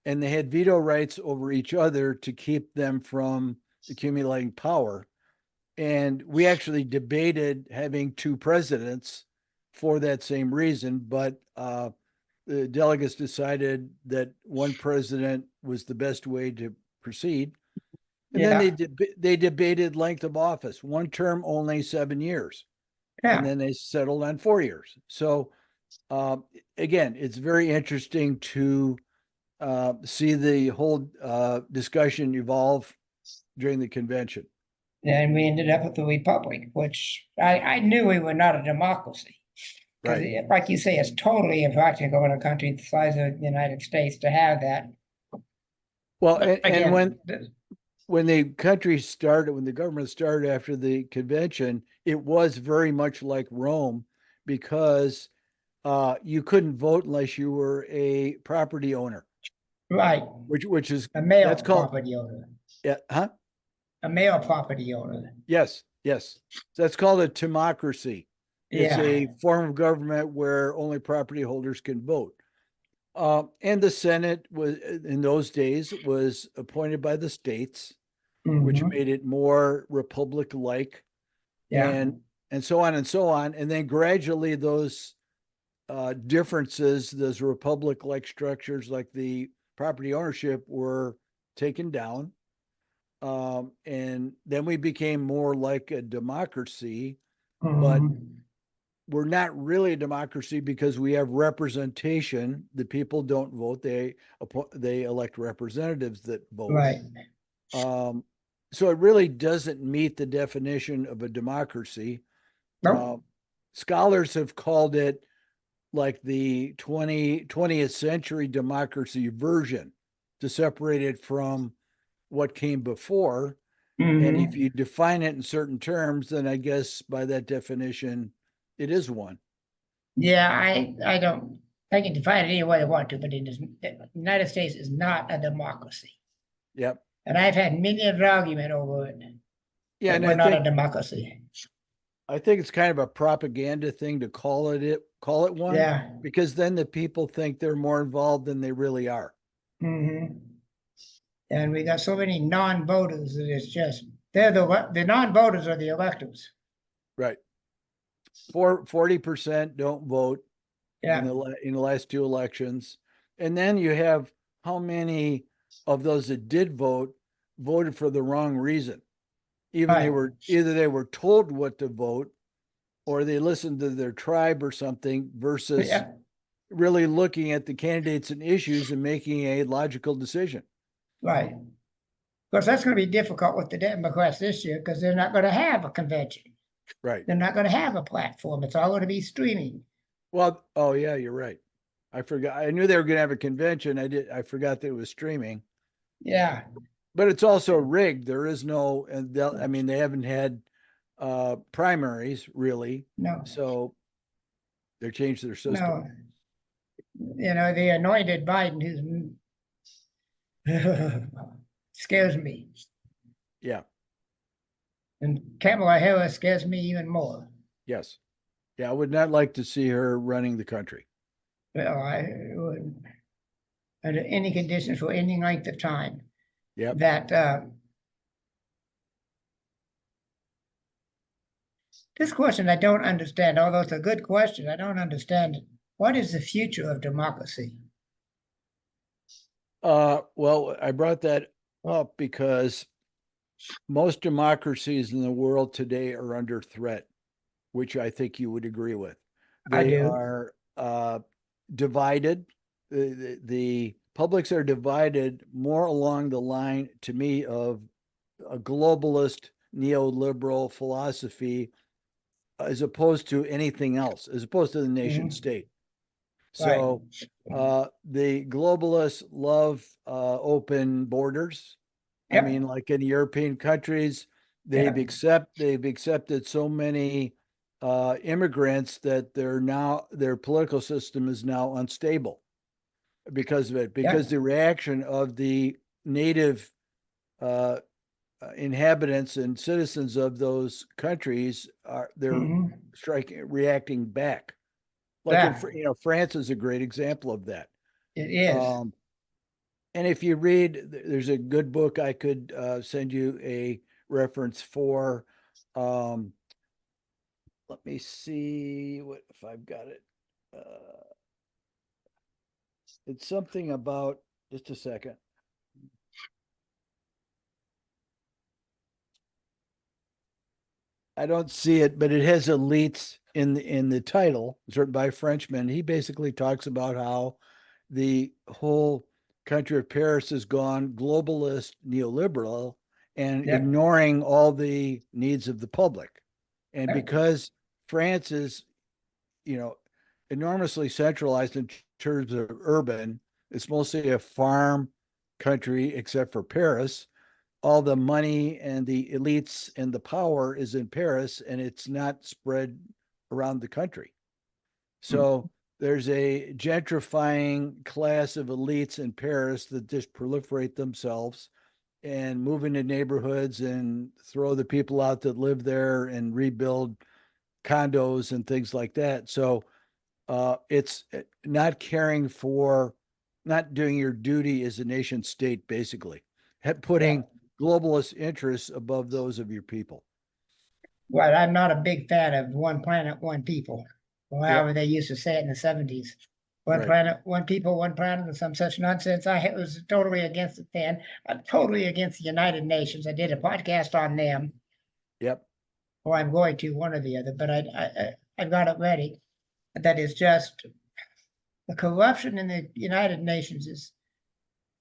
and they had veto rights over each other to keep them from accumulating power. And we actually debated having two presidents for that same reason, but the delegates decided that one president was the best way to proceed. And then Yeah, they debated length of office, one term only 7 years, and yeah. then they settled on 4 years. So again, it's very interesting to see the whole discussion evolve during the convention. And we ended up with the Republic, which I knew we were not a democracy. Because, Right. like you say, it's totally impractical in a country the size of the United States to have that. Well, But and again, when the country started, when the government started after the convention, it was very much like Rome because you couldn't vote unless you were a property owner, right, which is a male that's called property owner, yeah, huh? a male property owner. Yes, yes. So that's called a timocracy. It's Yeah. a form of government where only property holders can vote. And the Senate was in those days was appointed by the states, which Mhm. made it more republic-like, Yeah. and so on and so on. And then gradually those differences, those republic-like structures, like the property ownership, were taken down. And then we became more like a democracy, but Mhm. we're not really a democracy because we have representation. The people don't vote; they elect representatives that vote. Right. So it really doesn't meet the definition of a democracy. Nope. Scholars have called it like the 20th century democracy version to separate it from what came before. And if Mhm. you define it in certain terms, then I guess by that definition, it is one. Yeah, I don't. They can define it any way they want to, but the United States is not a democracy. Yep. And I've had many an argument over it. Yeah, That and we're not a democracy. I think it's kind of a propaganda thing to call it one, Yeah. because then the people think they're more involved than they really are. Mm-hmm. And we got so many non-voters that it's just they're the non-voters are the electors. Right. 40% don't vote in Yeah. the last two elections. And then you have how many of those that did vote voted for the wrong reason. Right. Either they were told what to vote or they listened to their tribe or something versus Yeah. really looking at the candidates and issues and making a logical decision. Right. Of course, that's going to be difficult with the Democrats this year because they're not going to have a convention. Right. They're not going to have a platform. It's all going to be streaming. Well, oh yeah, you're right. I forgot. I knew they were going to have a convention. I forgot that it was streaming. Yeah. But it's also rigged. There is no, and I mean, they haven't had primaries really. No. So they changed their system. No. You know, the anointed Biden who's scares me. Yeah. And Kamala Harris scares me even more. Yes. Yeah. I would not like to see her running the country. Well, I would, under any conditions for any length of time. Yep. That this question I don't understand, although it's a good question, I don't understand it. What is the future of democracy? Well, I brought that up because most democracies in the world today are under threat, which I think you would agree with. I They do. are divided. The publics are divided more along the line, to me, of a globalist neoliberal philosophy as opposed to anything else, as opposed to the nation Mhm. state. So the globalists love open borders. I Yep. mean, like in European countries, they've accepted so many immigrants that their political system is now unstable because of it, because the reaction of the native inhabitants and citizens of those countries they're reacting back. Like France is a great example of that. It is. And if you read, there's a good book I could send you a reference for. Let me see what if I've got it. It's something about, just a second. I don't see it, but it has elites in the title. It's written by a Frenchman. He basically talks about how the whole country of Paris has gone globalist, neoliberal, and ignoring all the needs of the public. And because France is, enormously centralized in terms of urban, it's mostly a farm country, except for Paris. All the money and the elites and the power is in Paris, and it's not spread around the country. So there's a gentrifying class of elites in Paris that just proliferate themselves and move into neighborhoods and throw the people out that live there and rebuild condos and things like that. So it's not not doing your duty as a nation state, basically, putting globalist interests above those of your people. Well, I'm not a big fan of one planet, one people, or however they used to say it in the 70s. One planet, one people, one planet, and some such nonsense. I was totally against it then. I'm totally against the United Nations. I did a podcast on them. Yep. Or I'm going to, one or the other, but I got it ready. That is just the corruption in the United Nations is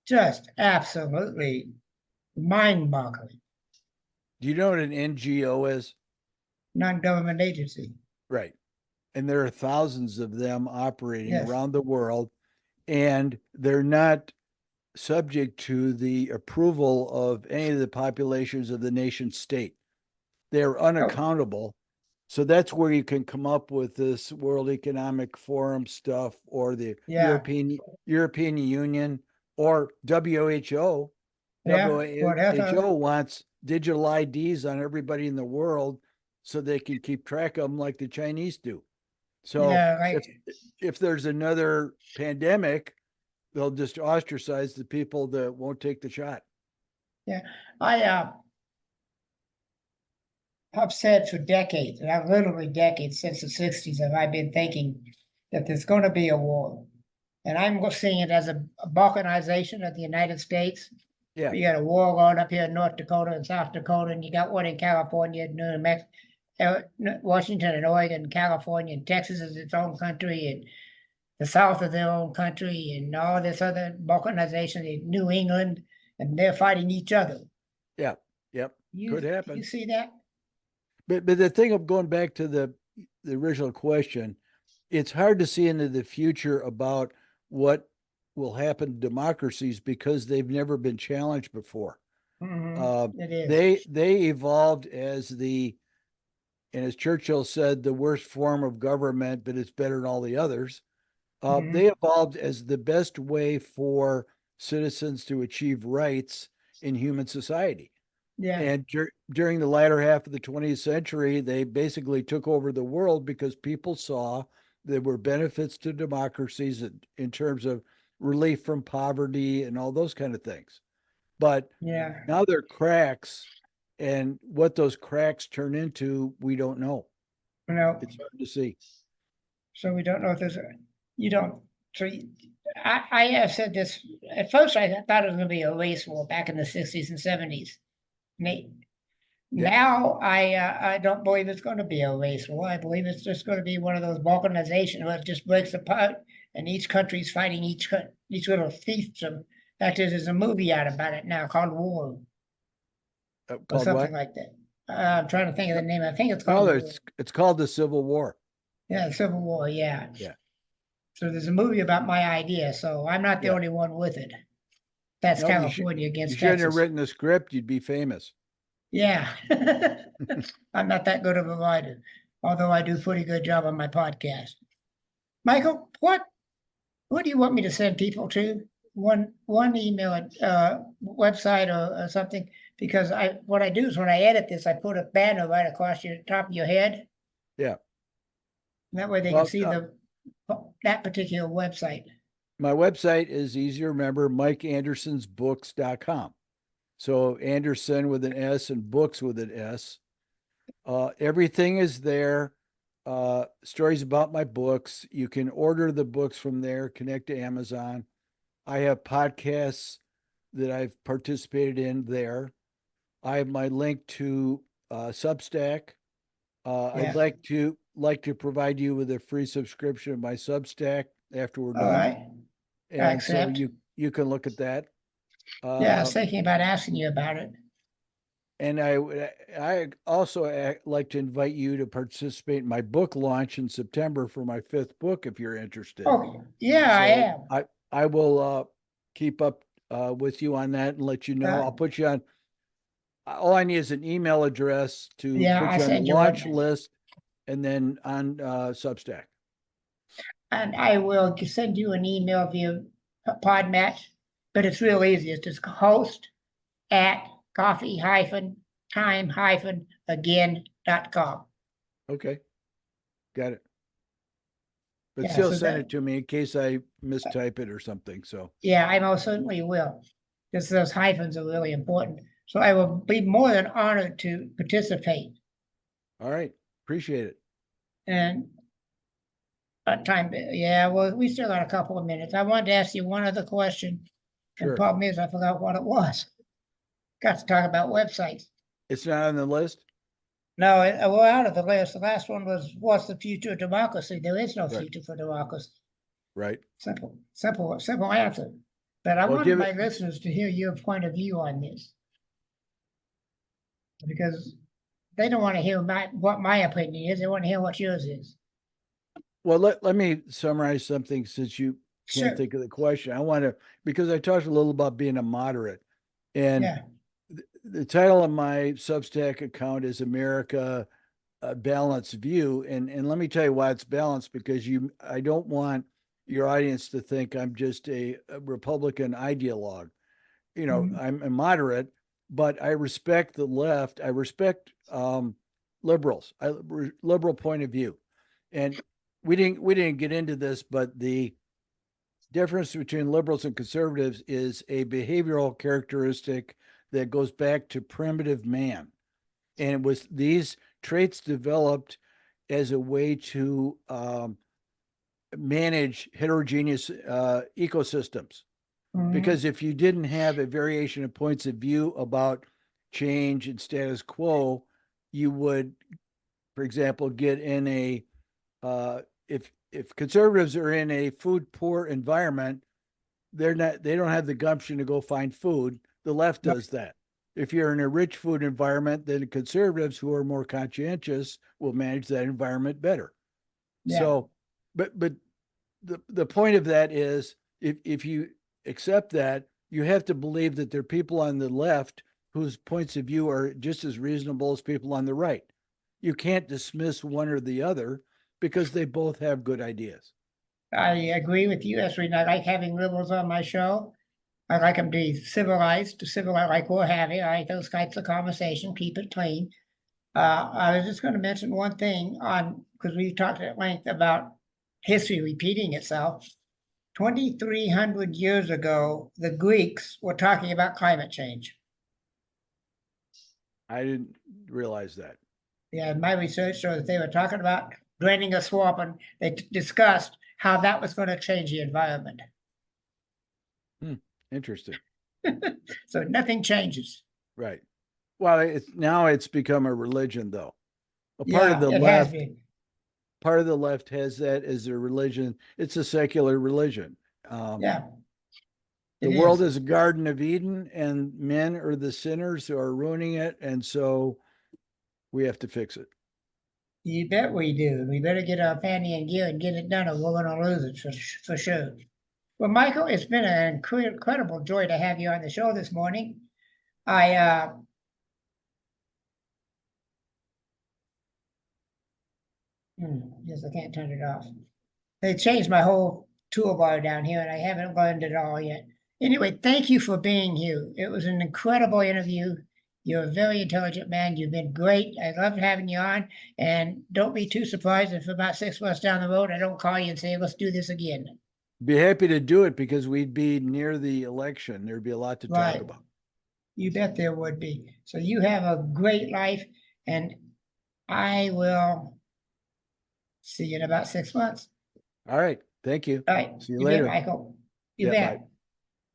just absolutely mind-boggling. Do you know what an NGO is? Non-government agency. Right. And there are thousands of them operating around the world, and they're not subject to the approval of any of the populations of the nation state. They're unaccountable. So that's where you can come up with this World Economic Forum stuff, or the European Union, or WHO. WHO wants digital IDs on everybody in the world so they can keep track of them like the Chinese do. So if there's another pandemic, they'll just ostracize the people that won't take the shot. Yeah, I've said for decades, and I've literally decades since the 60s, have I been thinking that there's going to be a war. And I'm seeing it as a balkanization of the United States. Yeah. You got a war going up here in North Dakota and South Dakota, and you got one in California, New Mexico, Washington and Oregon, California, and Texas is its own country, and the South is their own country, and all this other balkanization in New England, and they're fighting each other. Yeah. Yep. Could happen. You see that? But the thing of going back to the original question, it's hard to see into the future about what will happen to democracies because they've never been challenged before. It is. They evolved as and as Churchill said, the worst form of government, but it's better than all the others. They evolved as the best way for citizens to achieve rights in human society. Yeah. And during the latter half of the 20th century, they basically took over the world because people saw there were benefits to democracies in terms of relief from poverty and all those kind of things. But now they're cracks, and what those cracks turn into, we don't know. No. It's hard to see. So we don't know if I have said this, at first I thought it was going to be a race war back in the 60s and 70s. Now I don't believe it's going to be a race war. I believe it's just going to be one of those balkanization where it just breaks apart and each country's fighting each little fiefdom. That is, there's a movie out about it now called War. Or something like that. I'm trying to think of the name. I think it's called. It's called the Civil War. Yeah, the Civil War. Yeah. Yeah. So there's a movie about my idea, so I'm not the Yeah. only one with it. That's No, California you against shouldn't have Texas. written the script. You'd be famous. Yeah. I'm not that good of a writer, although I do a pretty good job on my podcast. Michael, what do you want me to send people to? One email, website or something? Because what I do is when I edit this, I put a banner right across your top of your head. Yeah. That way they Well, can see that particular website. My website is easy to remember, MikeAndersonsBooks.com. So Anderson with an S and books with an S. Everything is there. Stories about my books. You can order the books from there, connect to Amazon. I have podcasts that I've participated in there. I have my link to Substack. I'd Yeah. like to provide you with a free subscription of my Substack after we're All done. right. And so accept. you can look at that. Yeah, I was thinking about asking you about it. And I also like to invite you to participate in my book launch in September for my 5th book, if you're interested. Oh, yeah, I am. I will keep up with you on that and let you know. I'll put you on. All I need is an email address to put you on the send you launch one. list, and then on Substack. And I will send you an email via Podmatch, but it's real easy. It's just host@coffee-time-again.com. Okay, got it. But Yeah, still so send that- it to me in case I mistype it or something. So Yeah, I most certainly will. Because those hyphens are really important. So I will be more than honored to participate. all right, appreciate it. And well, we still got a couple of minutes. I wanted to ask you one other question. And Sure. the problem is I forgot what it was. Got to talk about websites. It's not on the list. No, we're out of the list. The last one was, what's the future of democracy? There is no Right. future for democracy. Right. Simple answer. But I Well, wanted give my it- listeners to hear your point of view on this. Because they don't want to hear what my opinion is. They want to hear what yours is. Well, let me summarize something since you can't Sure. think of the question. I want to, because I talked a little about being a moderate, and Yeah. the title of my Substack account is America a Balanced View. And let me tell you why it's balanced, because I don't want your audience to think I'm just a Republican ideologue. Mhm. I'm a moderate, but I respect the left. I respect liberals, liberal point of view. And we didn't get into this, but the difference between liberals and conservatives is a behavioral characteristic that goes back to primitive man. And it was these traits developed as a way to manage heterogeneous ecosystems. Mhm. Because if you didn't have a variation of points of view about change and status quo, you would, for example, get in a if conservatives are in a food poor environment, they don't have the gumption to go find food. The left does that. If you're in a rich food environment, then conservatives who are more conscientious will manage that environment better. Yeah. So, but the point of that is if you accept that, you have to believe that there are people on the left whose points of view are just as reasonable as people on the right. You can't dismiss one or the other because they both have good ideas. I agree with you, Esri. I like having liberals on my show. I like them to be civilized, like we're having. I like those types of conversation, keep it clean. I was just going to mention one thing because we talked at length about history repeating itself. 2,300 years ago, the Greeks were talking about climate change. I didn't realize that. Yeah, my research showed that they were talking about draining a swamp, and they discussed how that was going to change the environment. Interesting. So nothing changes. Right. Well, it's become a religion, though. Part of the left has that as their religion. It's a secular religion. Yeah. The world is a Garden of Eden, and men are the sinners who are ruining it, and so we have to fix it. You bet we do. We better get our Fanny and gear and get it done, or we're gonna lose it for sure. Well, Michael, it's been an incredible joy to have you on the show this morning. I yes, I can't turn it off. They changed my whole toolbar down here, and I haven't learned it all yet. Anyway, thank you for being here. It was an incredible interview. You're a very intelligent man. You've been great. I loved having you on. And don't be too surprised if about 6 months down the road, I don't call you and say, let's do this again. Be happy to do it because we'd be near the election. There'd be a lot to Right. talk about. You bet there would be. So you have a great life, and I will see you in about 6 months. All right. Thank you. All right. See you bet, later. Michael. You Yeah, bet.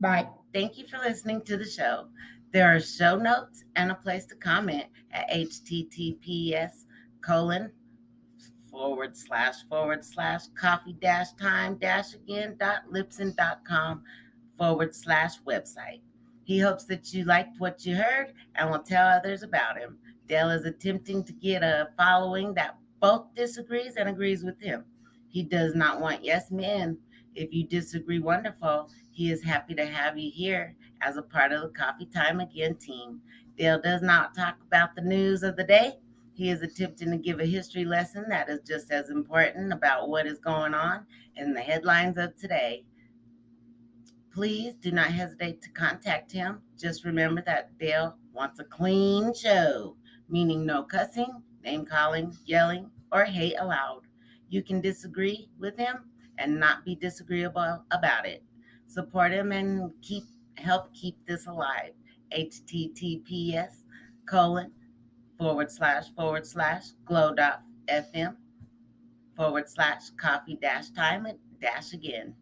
Bye. Thank you for listening to the show. There are show notes and a place to comment at https://coffee-time-again.libsyn.com/website. He hopes that you liked what you heard and will tell others about him. Dale is attempting to get a following that both disagrees and agrees with him. He does not want yes men. If you disagree, wonderful. He is happy to have you here as a part of the Coffee Time Again team. Dale does not talk about the news of the day. He is attempting to give a history lesson that is just as important about what is going on in the headlines of today. Please do not hesitate to contact him. Just remember that Dale wants a clean show, meaning no cussing, name calling, yelling, or hate allowed. You can disagree with him and not be disagreeable about it. Support him and help keep this alive. https://glow.fm/coffee-time-again.